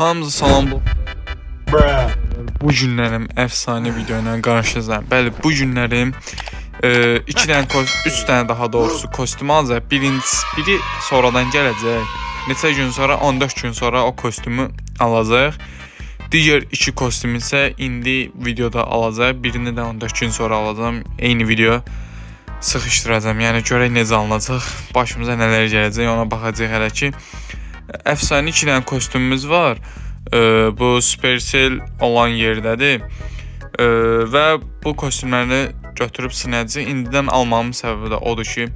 Hamza salam bu. Bu günlərim əfsanə video ilə qarşınızdayım. Bəli, bu günlərim 2 dənə 3 dənə daha doğrusu kostyum alacaq. Biri sonradan gələcək. Neçə gün sonra, 14 gün sonra o kostyumu alacaq. Digər 2 kostyum isə indi videoda alacaq. Birini də 14 gün sonra alacağam. Eyni video sıxışdıracağam. Yəni görək necə alınacaq. Başımıza nələr gələcək, ona baxacağıq hələ ki. Əfsanə 2 dənə kostyumumuz var. Bu Supercell olan yerdədir. Və bu kostyumları götürüb sınayacağıq. İndidən almamın səbəbi də odur ki,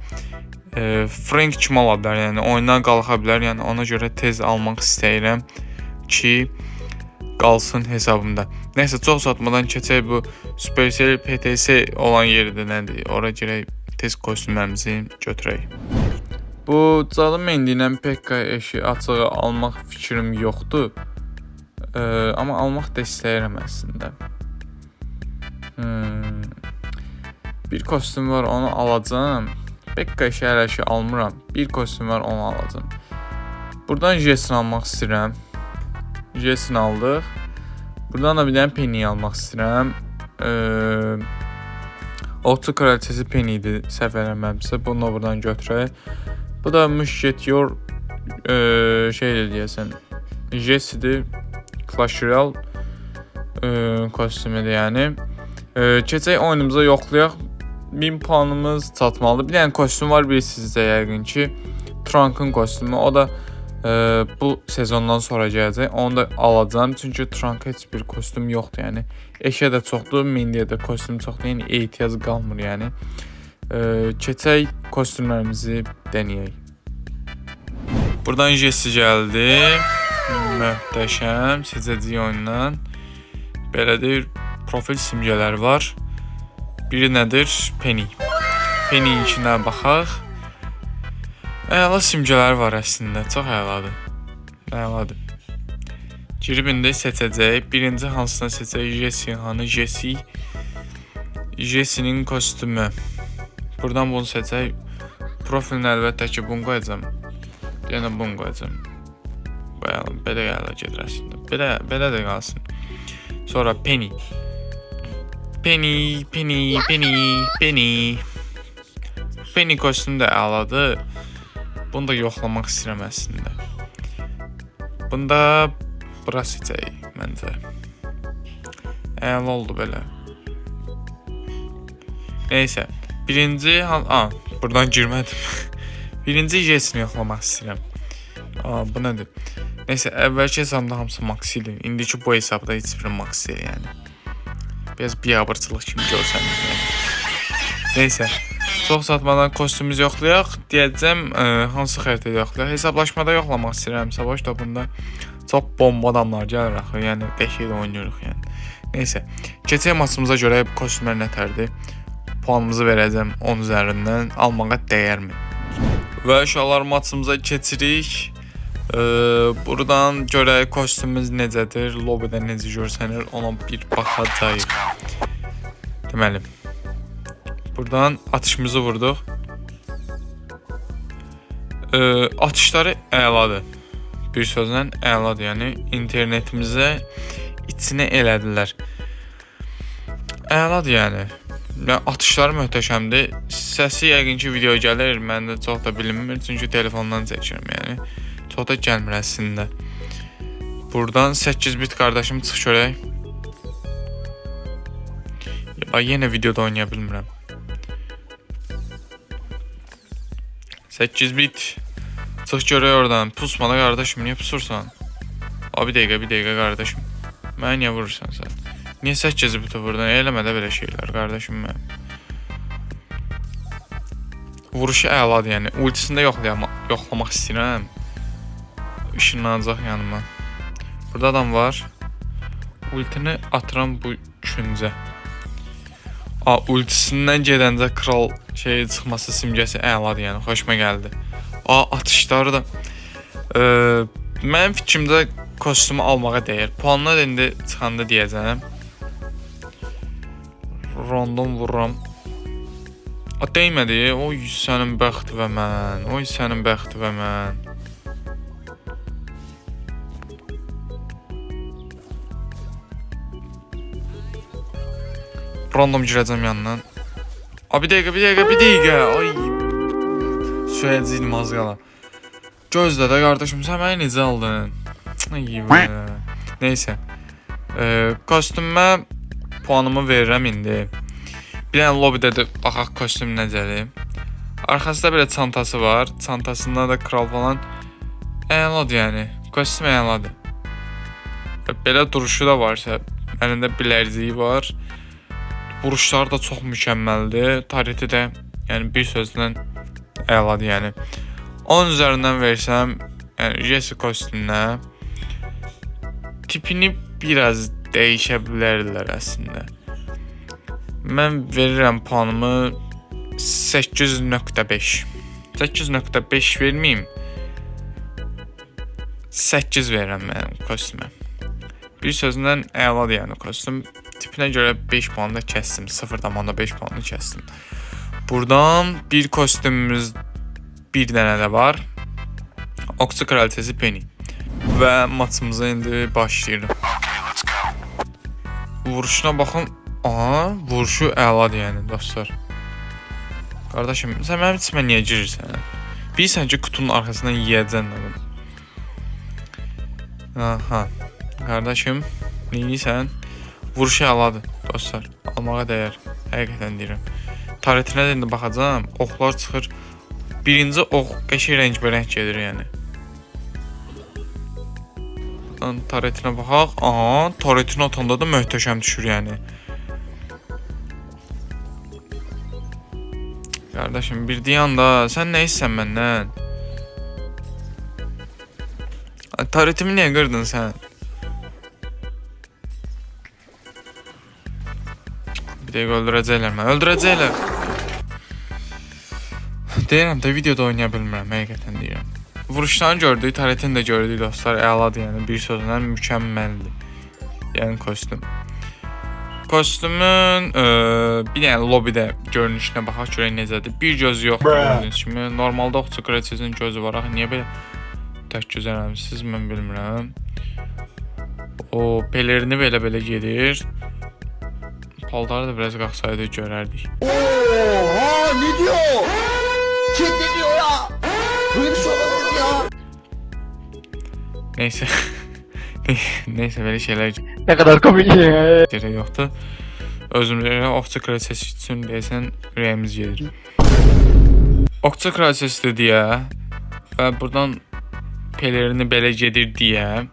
Frank kim ala bilər, yəni oyundan qalxa bilər. Yəni ona görə tez almaq istəyirəm ki, qalsın hesabımda. Nəysə, çox satmadan keçək bu Supercell PTS olan yerdə nədir? Ora girək, tez kostyumlarımızı götürək. Bu cadı mendiylə Pekka eşi açığı almaq fikrim yoxdur. Amma almaq da istəyirəm əslində. Bir kostyum var, onu alacağım. Pekka eşi hələ ki almıram. Bir kostyum var, onu alacağım. Buradan Jes'ini almaq istəyirəm. Jes'ini aldıq. Buradan da bir dənə Penny'yi almaq istəyirəm. Otu kraliçesi Penny idi, səhv eləmirəmsə. Bunu buradan götürək. Bu da Müşketyor şeydir deyəsən. Jes'idir. Clash Royale kostyumudur yəni. Keçək oyunumuza yoxlayaq. 1000 puanımız çatmalıdır. Bir dənə kostyum var, bir sizdə yəqin ki, Trunk'ın kostyumu. O da bu sezondan sonra gələcək. Onu da alacağım. Çünki Trunk'a heç bir kostyum yoxdur yəni. Eşə də çoxdur, Mindiyə də kostyum çoxdur. Yəni ehtiyac qalmır yəni. Keçək kostyumlarımızı denəyək. Buradan Jesse gəldi. Möhtəşəm, seçəcək oyundan. Belədir, profil simgələri var. Biri nədir? Penny. Penny'nin içinə baxaq. Əla simgələri var əslində, çox əladır. Əladır. Girib indi seçəcək. Birinci hansını seçəcək? Jesse, hanı Jesse. Jesse'nin kostyumu. Buradan bunu seçək. Profilini əlbəttə ki, bunu qoyacam. Yəni bunu qoyacam. Belə gedir əslində. Belə də qalsın. Sonra Penny. Penny. Penny kostyumu da əladır. Bunu da yoxlamaq istəyirəm əslində. Bunda bura seçək məncə. Əla oldu belə. Neysə. Birinci buradan girmədim. Birinci Jes'ini yoxlamaq istəyirəm. Bu nədir? Neysə, əvvəlki hesabımda hamısı max idi. İndiki bu hesabda heç biri max deyil yəni. Biraz biabırçılıq kimi görsəniz yəni. Neysə, çox satmadan kostyumumuzu yoxlayaq. Deyəcəm, hansı xəritədə yoxlayaq. Hesablaşmada yoxlamaq istəyirəm. Savaş topunda çox bomba adamlar gəlir axı. Yəni, qəşənglə oynayırıq yəni. Neysə, keçək maçımıza görə kostyumlar nətərdir? Puanımızı verəcəm 10 üzərindən. Almağa dəyərmi? Və uşaqlar, maçımıza keçirik. Buradan görək kostyumumuz necədir, lobbydə necə görsənir, ona bir baxacağıq. Deməli, buradan atışımızı vurduq. Atışları əladır. Bir sözlə əladır, yəni internetimizə içinə elədilər. Əladır yəni. Atışları möhtəşəmdir. Səsi yəqin ki video gəlir, məndə çox da bilinmir, çünki telefondan çəkirəm yəni. Çox da gəlmir əslində. Buradan 8 bit qardaşım çıx görək. Yenə videoda oynaya bilmirəm. 8 bit. Çıx görək oradan. Pusmada qardaşım, niyə pusursan? Bir dəqiqə qardaşım. Mənə niyə vurursan sən? Niyə 8 biti buradan? Eləmə də belə şeylər qardaşım mənim. Vuruşu əladır yəni. Ultisini də yoxlamaq istəyirəm. Işınlanacaq yanıma. Burada adam var. Ultini atıram bu küncə. Ultisindən gedəncə kral şeyi çıxması simgəsi əladır yəni. Xoşuma gəldi. Atışları da. Mənim fikrimdə kostyumu almağa dəyər. Puanlar indi çıxanda deyəcəm. Random vururam. Dəymədi. Oy sənin bəxti və mən. Random girəcəm yanından. Bir dəqiqə. Ay. Söyləyəcəyim az qala. Gözlə də qardaşım, sən məni necə aldın? Ay. Neysə. Kostyumə puanımı verirəm indi. Bir dənə lobbydə də baxaq kostyum necədir. Arxasında belə çantası var. Çantasında da kral falan. Əladır yəni. Kostyum əladır. Belə duruşu da varsa, əlində bilərziyi var. Vuruşları da çox mükəmməldir. Tarixi də yəni bir sözlə əladır yəni. 10 üzərindən versəm, yəni Jesse kostyumunə tipini biraz dəyişə bilərlər əslində. Mən verirəm puanımı 8.5. 8.5 verməyim. 8 verirəm mənim kostyuma. Bir sözlə əladır yəni kostyum. Tipinə görə 5 puan da kəsdim. 0.5 puanı kəsdim. Buradan bir kostyumumuz bir dənə də var. Okçu kraliçesi Penny. Və maçımıza indi başlayırıq. Vuruşuna baxın. Vuruşu əladır yəni dostlar. Qardaşım, sən mənim içimə niyə girirsən? Bilirsən ki, kutunun arxasından yiyəcən bunu. Qardaşım, neyirsən? Vuruşu əladır dostlar. Almağa dəyər. Həqiqətən deyirəm. Taritinə də indi baxacağam. Oxlar çıxır. Birinci ox qəşəng rəngbərəng gedir yəni. Taritinə baxaq. Taritin atanda da möhtəşəm düşür yəni. Qardaşım, bir dayan da, sən nə istəsən məndən? Taritimi niyə qırdın sən? Bir dəqiqə öldürəcəklər məni, öldürəcəklər. Deyirəm də, videoda oynaya bilmirəm, həqiqətən deyirəm. Vuruşlarını gördük, taritini də gördük dostlar, əladır yəni, bir sözlə mükəmməldir. Yəni kostyum. Kostyumun bir dənə lobbydə görünüşünə baxaq görək necədir. Bir gözü yox gördüyünüz kimi. Normalda Okçu kraliçesinin gözü var. Axı niyə belə tək göz eləmisiniz, mən bilmirəm. O pelerini belə gedir. Paltarı da biraz qalxsaydı görərdik. Oha, ne diyor? Kim ne diyor ya? Böyle bir şey olamaz ya. Neysə. Neysə belə şeylər Ne kadar komik ya. gerek yoxdur. Özümüzə Okçu kraliçesi üçün deyəsən ürəyimiz gedir. Okçu kraliçesi deyə və buradan pelerini belə gedir deyə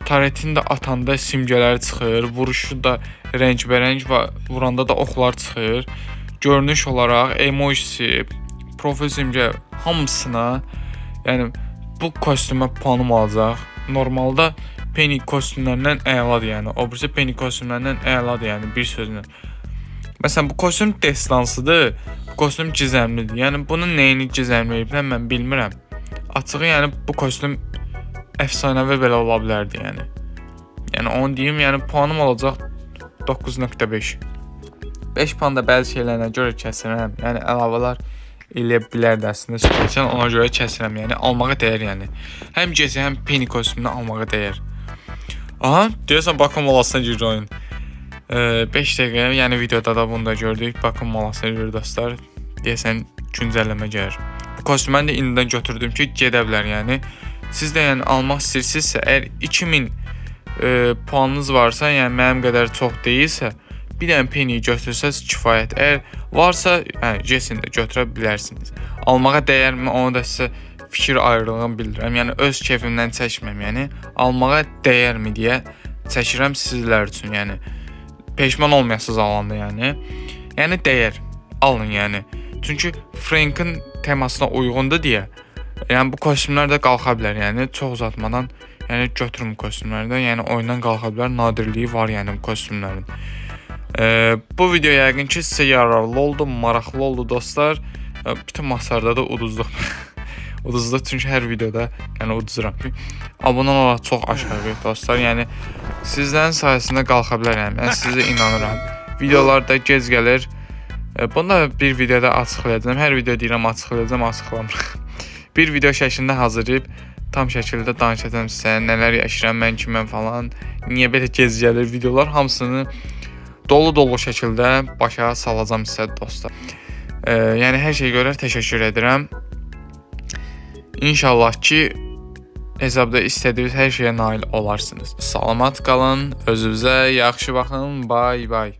taretin də atanda simgələr çıxır, vuruşu da rəngbərəng və vuranda da oxlar çıxır. Görünüş olaraq emojisi, profil simgə hamısına, yəni bu kostyuma puanım alacaq. Normalda Penny kostyumlarından əladır yəni. O birisi Penny kostyumlarından əladır yəni bir sözlə. Məsələn bu kostyum destansıdır, bu kostyum gizəmlidir. Yəni bunun nəyini gizəmləyiblər mən bilmirəm. Açığı yəni bu kostyum əfsanəvi belə ola bilərdi yəni. Yəni onu deyim, yəni puanım olacaq 9.5. 5 puan da bəzi şeylərə görə kəsirəm. Yəni əlavələr eləyə bilərdi əslində spesial, ona görə kəsirəm. Yəni almağa dəyər yəni. Həm Jesse həm Penny kostyumunu almağa dəyər. Deyəsən bakım molasına girir oyun. 5 dəqiqə, yəni videoda da bunu da gördük. Bakım molasına girir dostlar. Deyəsən güncəlləmə gəlir. Bu kostyumu mən də indidən götürdüm ki, gedə bilər yəni. Siz də yəni almaq istəyirsinizsə, əgər 2000 puanınız varsa, yəni mənim qədər çox deyilsə, bir dənə Penny götürsəz kifayət. Əgər varsa, Jesse-ni də götürə bilərsiniz. Almağa dəyərmi, onu da sizə fikir ayrılığını bildirəm. Yəni öz keyfimdən çəkməm, yəni almağa dəyərmi deyə çəkirəm sizlər üçün, yəni peşman olmayasınız alanda, yəni. Yəni dəyər. Alın yəni. Çünki Frank'ın temasına uyğundur deyə. Yəni bu kostyumlar da qalxa bilər, yəni çox uzatmadan, yəni götürün bu kostyumları da, yəni oyundan qalxa bilər. Nadirliyi var yəni bu kostyumların. Bu video yəqin ki sizə yararlı oldu, maraqlı oldu dostlar. Bütün maslarda da uduzluq. Uduzluq çünki hər videoda yəni uduzuram. Abunə olaraq çox aşağı dostlar. Yəni sizlərin sayəsində qalxa bilər yəni. Mən sizə inanıram. Videolar da gec gəlir. Bunu da bir videoda açıqlayacağam. Hər video deyirəm açıqlayacağam, açıqlamıram. Bir video şəklində hazırlayıb tam şəkildə danışacağam sizə. Nələr yaşayıram mən kiməm falan. Niyə belə gec gəlir videolar hamısını dolu şəkildə başa salacağam sizə dostlar. Yəni hər şeyə görə təşəkkür edirəm. İnşallah ki hesabda istədiyiniz hər şeyə nail olarsınız. Salamat qalın, özünüzə yaxşı baxın. Bay bay.